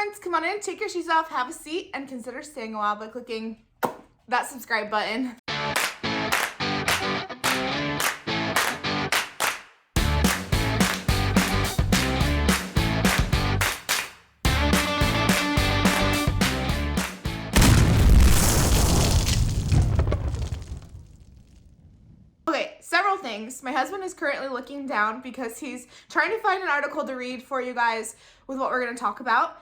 friends, come on in, take your shoes off, have a seat, and consider staying a while by clicking that subscribe button. Okay, several things. My husband is currently looking down because he's trying to find an article to read for you guys with what we're going to talk about.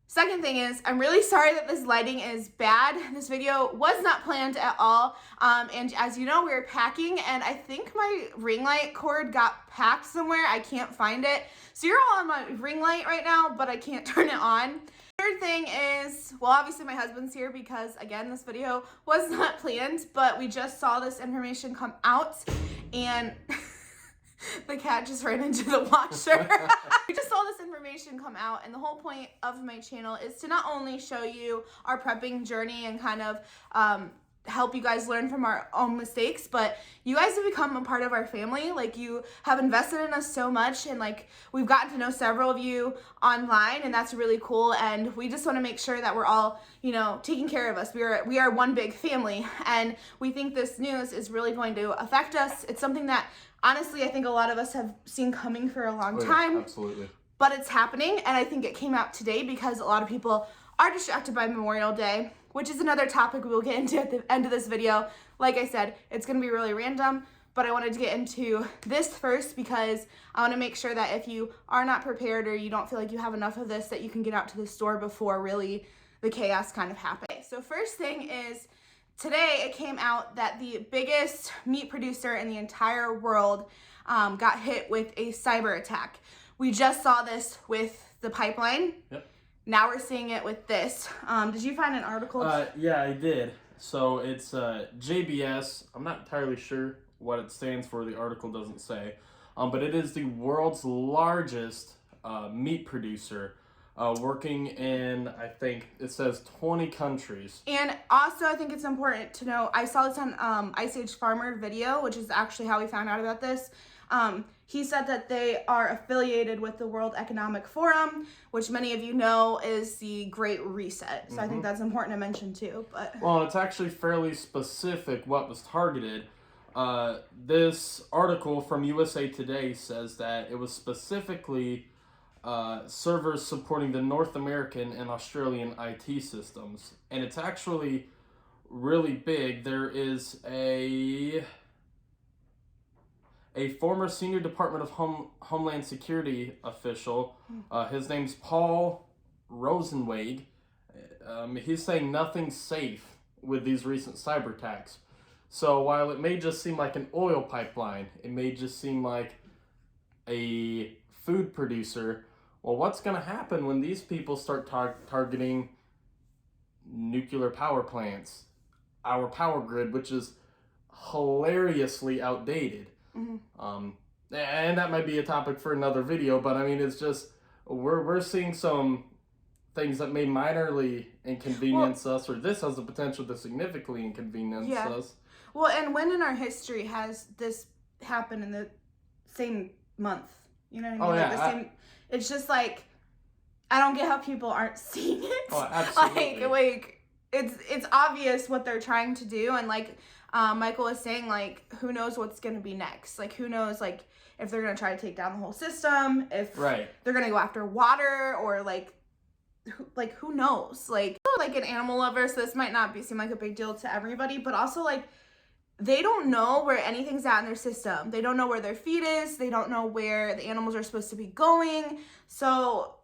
Second thing is, I'm really sorry that this lighting is bad. This video was not planned at all. And as you know, we were packing and I think my ring light cord got packed somewhere. I can't find it. So you're all on my ring light right now, but I can't turn it on. Third thing is, well, obviously my husband's here because, again, this video was not planned, but we just saw this information come out, and the cat just ran into the washer. We just saw this information come out, and the whole point of my channel is to not only show you our prepping journey and kind of help you guys learn from our own mistakes, but you guys have become a part of our family. Like, you have invested in us so much, and like, we've gotten to know several of you online, and that's really cool. And we just want to make sure that we're all, you know, taking care of us. We are one big family, and we think this news is really going to affect us. It's something that honestly I think a lot of us have seen coming for a long time. Absolutely. But it's happening, and I think it came out today because a lot of people are distracted by Memorial Day, which is another topic we will get into at the end of this video. Like I said, it's going to be really random, but I wanted to get into this first because I want to make sure that if you are not prepared or you don't feel like you have enough of this, that you can get out to the store before really the chaos kind of happens. So first thing is, today it came out that the biggest meat producer in the entire world got hit with a cyber attack. We just saw this with the pipeline. Yep. Now we're seeing it with this. Did you find an article? Yeah, I did. So it's JBS. I'm not entirely sure what it stands for. The article doesn't say. But it is the world's largest meat producer, working in, I think it says 20 countries. And also, I think it's important to know, I saw this on Ice Age Farmer video, which is actually how we found out about this. He said that they are affiliated with the World Economic Forum, which many of you know is the Great Reset. So I think that's important to mention too. But well, it's actually fairly specific what was targeted. This article from USA Today says that it was specifically servers supporting the North American and Australian IT systems. And it's actually really big. There is a former senior Department of Homeland Security official. His name's Paul Rosenweg. He's saying nothing's safe with these recent cyber attacks. So while it may just seem like an oil pipeline, it may just seem like a food producer, well, what's going to happen when these people start targeting nuclear power plants, our power grid, which is hilariously outdated? And that might be a topic for another video, but I mean, it's just, we're seeing some things that may minorly inconvenience us, or this has the potential to significantly inconvenience us. Well, and when in our history has this happened in the same month? You know what I mean? Oh, like yeah. the same, it's just like, I don't get how people aren't seeing it. Oh, absolutely. like it's obvious what they're trying to do, and like Michael was saying, like, who knows what's going to be next? Like, who knows, like, if they're going to try to take down the whole system, if they're going to go after water, or like who knows? Like an animal lover, so this might not seem like a big deal to everybody, but also, like, they don't know where anything's at in their system. They don't know where their feed is. They don't know where the animals are supposed to be going. So,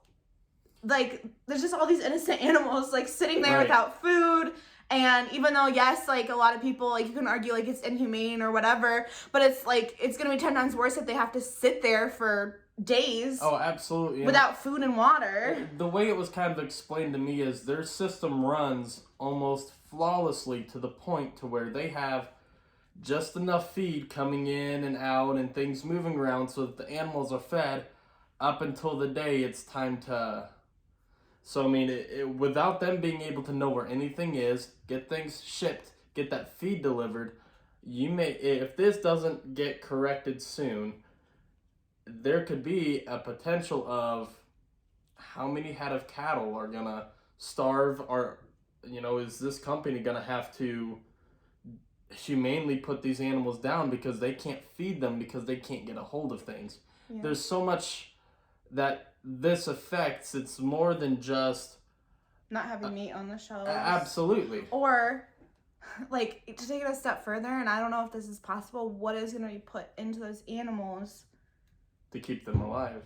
like, there's just all these innocent animals, like, sitting there without food. And even though, yes, like, a lot of people, like, you can argue, like, it's inhumane or whatever, but it's, like, it's going to be 10 times worse if they have to sit there for days. Oh, absolutely. Without food and water. The way it was kind of explained to me is their system runs almost flawlessly to the point to where they have just enough feed coming in and out and things moving around so that the animals are fed up until the day it's time to... So, I mean, without them being able to know where anything is, get things shipped, get that feed delivered, if this doesn't get corrected soon, there could be a potential of how many head of cattle are gonna starve, or is this company gonna have to humanely put these animals down because they can't feed them because they can't get a hold of things? Yeah. There's so much that this affects. It's more than just not having meat on the shelves. Absolutely. Or, like, to take it a step further, and I don't know if this is possible, what is going to be put into those animals to keep them alive?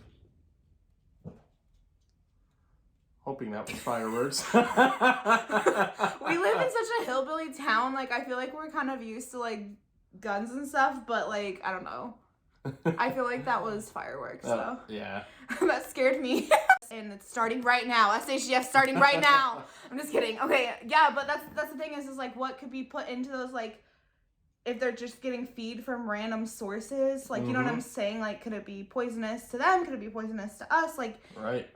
Hoping that was fireworks. We live in such a hillbilly town. Like, I feel like we're kind of used to, like, guns and stuff, but, like, I don't know. I feel like that was fireworks, so. Yeah. That scared me. And it's starting right now. SHGF starting right now. I'm just kidding. Okay, yeah, but that's the thing is like, what could be put into those, like, if they're just getting feed from random sources? Like, you know what I'm saying? Like, could it be poisonous to them? Could it be poisonous to us? Like, right.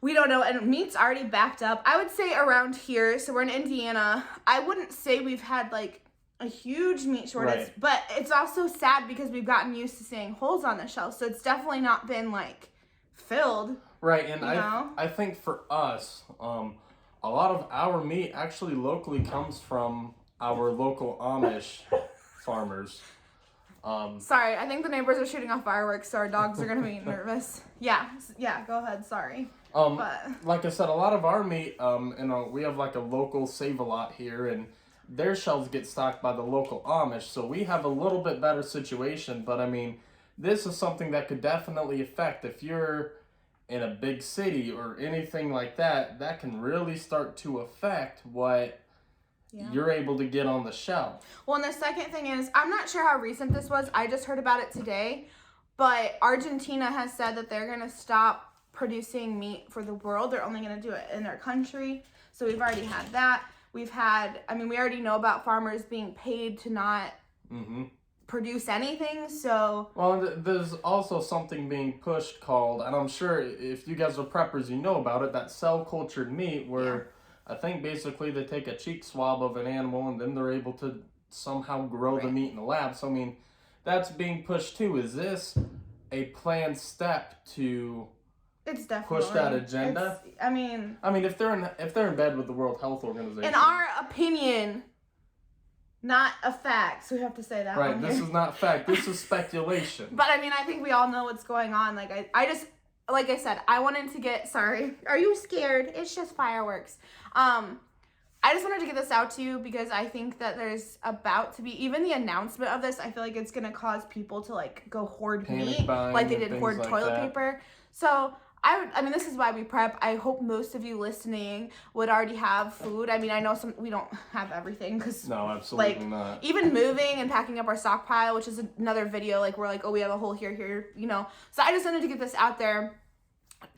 We don't know. And meat's already backed up. I would say around here, so we're in Indiana, I wouldn't say we've had, like, a huge meat shortage, right. But it's also sad because we've gotten used to seeing holes on the shelf, so it's definitely not been, like, filled. Right, and I think for us, a lot of our meat actually locally comes from our local Amish farmers. Sorry, I think the neighbors are shooting off fireworks, so our dogs are going to be nervous. Yeah, go ahead, sorry. But like I said, a lot of our meat, we have like a local Save-A-Lot here, and their shelves get stocked by the local Amish, so we have a little bit better situation. But I mean, this is something that could definitely affect if you're in a big city or anything like that. That can really start to affect what you're able to get on the shelf. Well, and the second thing is, I'm not sure how recent this was. I just heard about it today, but Argentina has said that they're going to stop producing meat for the world. They're only going to do it in their country. So we've already had that. We already know about farmers being paid to not produce anything, so. Well, there's also something being pushed called, and I'm sure if you guys are preppers, you know about it, that cell-cultured meat, where I think basically they take a cheek swab of an animal and then they're able to somehow grow the meat in the lab. So, I mean, that's being pushed too. Is this a planned step to it's definitely push that agenda? I mean, if they're in bed with the World Health Organization. In our opinion, not a fact, so we have to say that. Right, this is not fact. This is speculation. But I mean, I think we all know what's going on. Like like I said, I wanted to get. Sorry, are you scared? It's just fireworks. I just wanted to get this out to you because I think that there's about to be, even the announcement of this, I feel like it's gonna cause people to like go hoard meat, like they did hoard toilet paper. So I mean, this is why we prep. I hope most of you listening would already have food. I mean, I know we don't have everything because no, absolutely not. Even moving and packing up our stockpile, which is another video. Like we're like, oh, we have a hole here, you know. So I just wanted to get this out there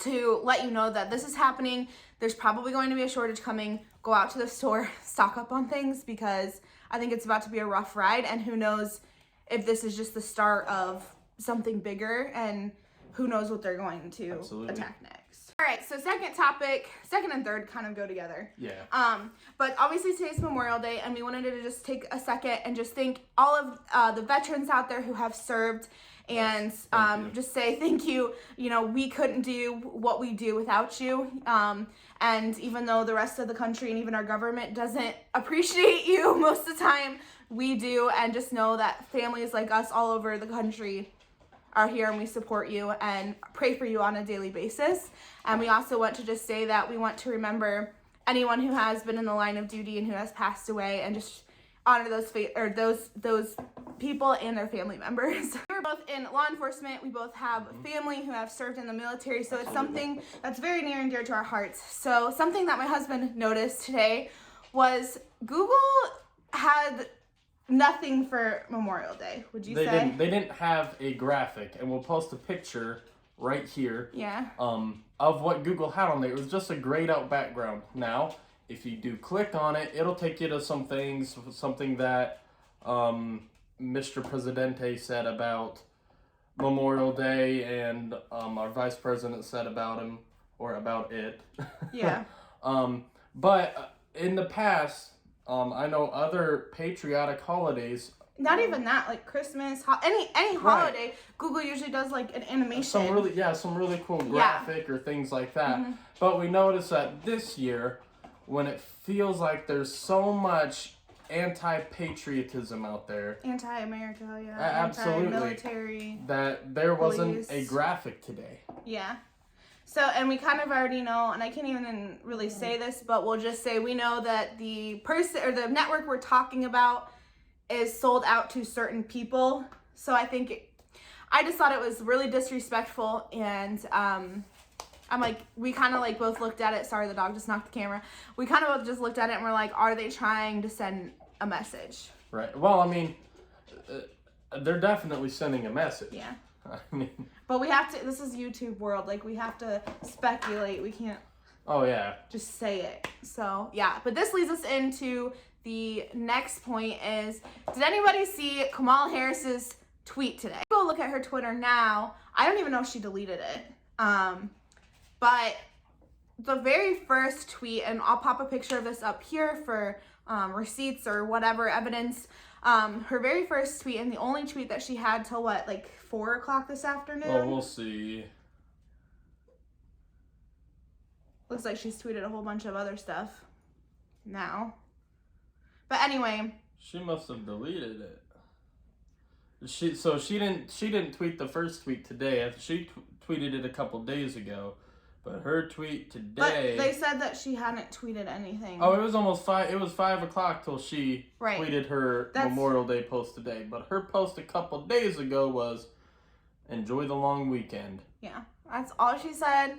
to let you know that this is happening. There's probably going to be a shortage coming. Go out to the store, stock up on things because I think it's about to be a rough ride. And who knows if this is just the start of something bigger, and who knows what they're going to attack next. All right, so second and third kind of go together. Yeah. But obviously today's Memorial Day, and we wanted to just take a second and just thank all of the veterans out there who have served, and just say thank you. You know, we couldn't do what we do without you. And even though the rest of the country and even our government doesn't appreciate you most of the time, we do. And just know that families like us all over the country are here, and we support you and pray for you on a daily basis. And we also want to just say that we want to remember anyone who has been in the line of duty and who has passed away, and just honor those people and their family members. We're both in law enforcement. We both have family who have served in the military, so it's something that's very near and dear to our hearts. So something that my husband noticed today was Google had nothing for Memorial Day, would you say? They didn't have a graphic, and we'll post a picture right here. Yeah. Of what Google had on there. It was just a grayed out background. Now, if you do click on it, it'll take you to some things, something that Mr. Presidente said about Memorial Day, and our Vice President said about him, or about it. Yeah. But in the past, I know other patriotic holidays Not even that, like Christmas, any holiday, Google usually does like an animation. Some really cool graphic or things like that. But we noticed that this year, when it feels like there's so much anti-patriotism out there, anti-America, absolutely, anti-military, that there wasn't police. a graphic today. Yeah. So, and we kind of already know, and I can't even really say this, but we'll just say we know that the person or the network we're talking about is sold out to certain people. So I just thought it was really disrespectful, and I'm like, we kind of like both looked at it. Sorry, the dog just knocked the camera. We kind of both just looked at it and we're like, are they trying to send a message? Right. Well, I mean, they're definitely sending a message. Yeah. I mean, but we have to, this is YouTube world, like we have to speculate. We can't just say it. So yeah, but this leads us into the next point is, did anybody see Kamala Harris's tweet today? Go look at her Twitter now. I don't even know if she deleted it. But the very first tweet, and I'll pop a picture of this up here for receipts or whatever evidence. Her very first tweet, and the only tweet that she had till what, like 4 o'clock this afternoon? well, we'll see. Looks like she's tweeted a whole bunch of other stuff now. But anyway. She must have deleted it. She didn't tweet the first tweet today. She tweeted it a couple days ago. But her tweet today. But they said that she hadn't tweeted anything. Oh, it was almost 5. It was 5 o'clock till she right. tweeted her Memorial Day post today. But her post a couple days ago was, "Enjoy the long weekend." Yeah, that's all she said.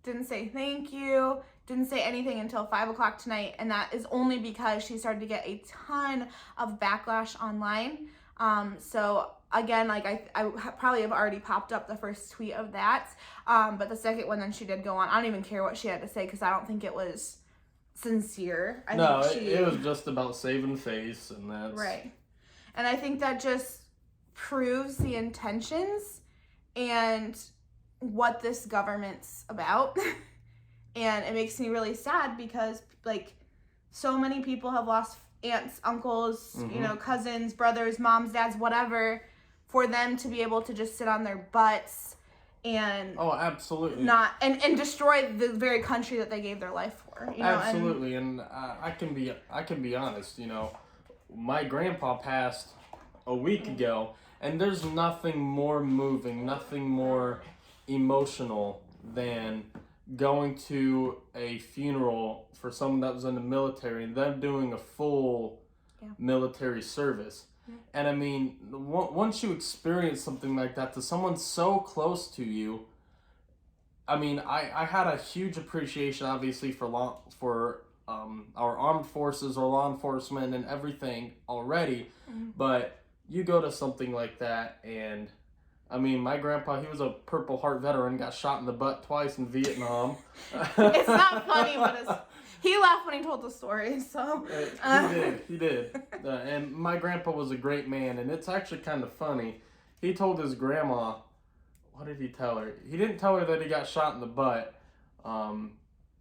Didn't say thank you. Didn't say anything until 5 o'clock tonight, and that is only because she started to get a ton of backlash online. So again, like I probably have already popped up the first tweet of that, but the second one, then she did go on. I don't even care what she had to say because I don't think it was sincere. It was just about saving face, and that's right. And I think that just proves the intentions and what this government's about. And it makes me really sad because like so many people have lost aunts, uncles, cousins, brothers, moms, dads, whatever, for them to be able to just sit on their butts and absolutely not and destroy the very country that they gave their life for. Absolutely, and I can be honest. My grandpa passed a week ago, and there's nothing more moving, nothing more emotional than going to a funeral for someone that was in the military and them doing a full military service. And I mean, once you experience something like that to someone so close to you, I mean, I had a huge appreciation, obviously, for our armed forces, our law enforcement, and everything already. But you go to something like that, and I mean, my grandpa, he was a Purple Heart veteran, got shot in the butt twice in Vietnam. It's not funny, but he laughed when he told the story, so. He did. And my grandpa was a great man, and it's actually kind of funny. He told his grandma, what did he tell her? He didn't tell her that he got shot in the butt.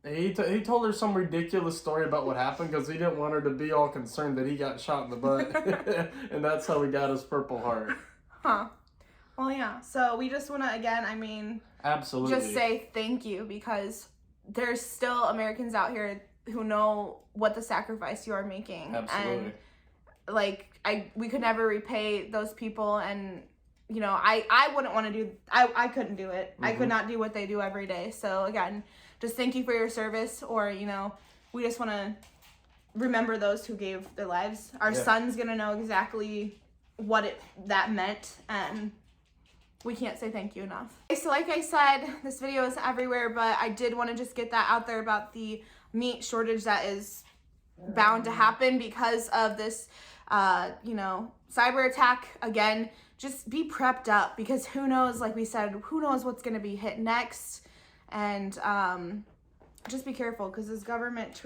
He told her some ridiculous story about what happened because he didn't want her to be all concerned that he got shot in the butt. And that's how he got his Purple Heart. Huh. Well, yeah. So we just want to, again, I mean, absolutely, just say thank you because there's still Americans out here who know what the sacrifice you are making. Absolutely. And like, we could never repay those people. And, I wouldn't want to do, I couldn't do it. I could not do what they do every day. So again, just thank you for your service, or, we just want to remember those who gave their lives. Our son's going to know exactly what that meant, and we can't say thank you enough. Okay, so like I said, this video is everywhere, but I did want to just get that out there about the meat shortage that is bound to happen because of this, cyber attack. Again, just be prepped up because who knows, like we said, who knows what's going to be hit next. And just be careful because this government,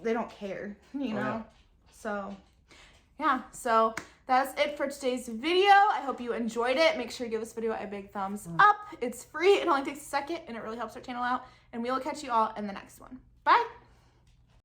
they don't care, So, yeah, so that's it for today's video. I hope you enjoyed it. Make sure you give this video a big thumbs up. It's free. It only takes a second, and it really helps our channel out. And we will catch you all in the next one.